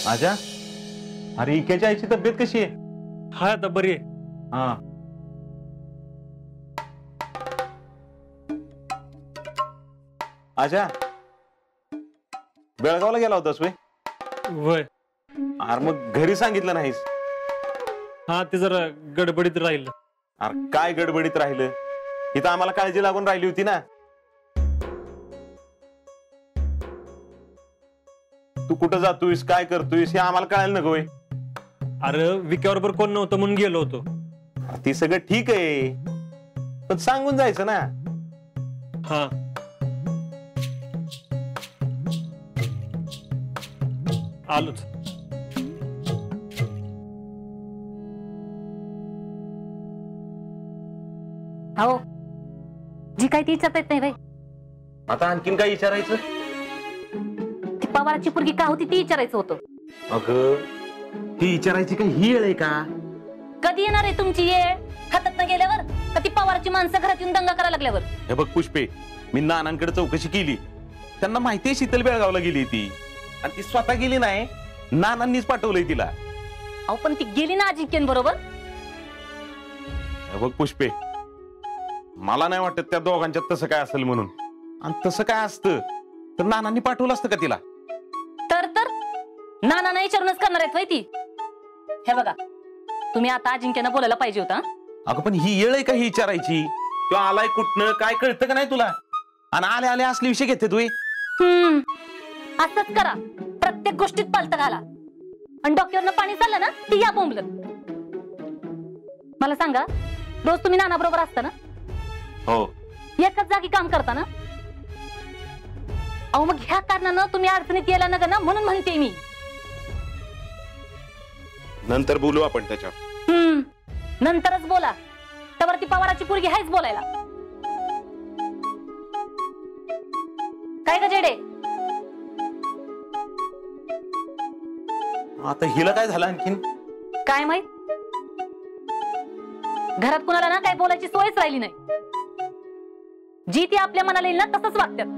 आजा, अरे इकेच्या आईची तब्येत कशी आहे? हा आता बरी आहे. हा आजा, बेळगावला गेला होतास वे? वय अरे मग घरी सांगितलं नाहीस? हा ते जरा गडबडीत राहिलं. अरे काय गडबडीत राहिलं? इथं आम्हाला काळजी लागून राहिली होती ना. तू कुठं जातोयस, काय करतोयस हे आम्हाला कळायला नको. अरे विक्याबरोबर कोण नव्हतं म्हणून गेलो होतो. ती सगळं ठीक आहे, पण सांगून जायचं ना. हा आलोच. हो जी काही ती विचारता येत नाही बाई. आता आणखीन काय विचारायचं? ती पवाराची पोरगी का होती ती विचारायचं होतं. अगं ती विचारायची काय ही वेळ आहे का? कधी येणार आहे तुमची येळ? हातात न गेल्यावर का ती पवाराची माणसं घरात येऊन दंगा करायला लागल्यावर? हे बघ पुष्पे, मी नानांकडे चौकशी केली. त्यांना माहितीये शीतल बेळगावला गेली ती, आणि ती स्वतः गेली नाही, नानांनीच पाठवलंय तिला. अहो पण ती गेली ना अजिंक्यबरोबर. हे बघ पुष्पे, मला नाही वाटत त्या दोघांच्यात तसं काय असेल म्हणून. आणि तसं काय असतं तर नानांनी पाठवलं असतं का तिला? तर नाना नाही विचारूनच करणार आहेत ती. हे बघा, तुम्ही आता अजिंक्यनं बोलायला पाहिजे होता. अगं पण ही येळ आहे का ही विचारायची? तो आलाय कुठनं काय कळतं का नाही तुला? आणि आले आले असले विषय घेते तू. असंच करा, प्रत्येक गोष्टीत पालत घाला. आणि डोक्यावरनं पाणी चाललं ना ती या बोंबलत. मला सांगा, रोज तुम्ही नाना बरोबर असता ना? हो. एकाच जागी काम करता ना? अहो मग ह्या कारणानं तुम्ही अडचणीत यायला नका ना, म्हणून म्हणते मी. नंतर बोलू आपण त्याच्यावर. नंतरच बोला, त्यावरती पवाराची पोरगी आहेच बोलायला. काय ग जेडे? आता हिला काय झालं आणखीन? काय माहित, घरात कुणाला ना काय बोलायची सोयच राहिली नाही. जी ती आपल्या मनाला येईल ना तसंच वागतात.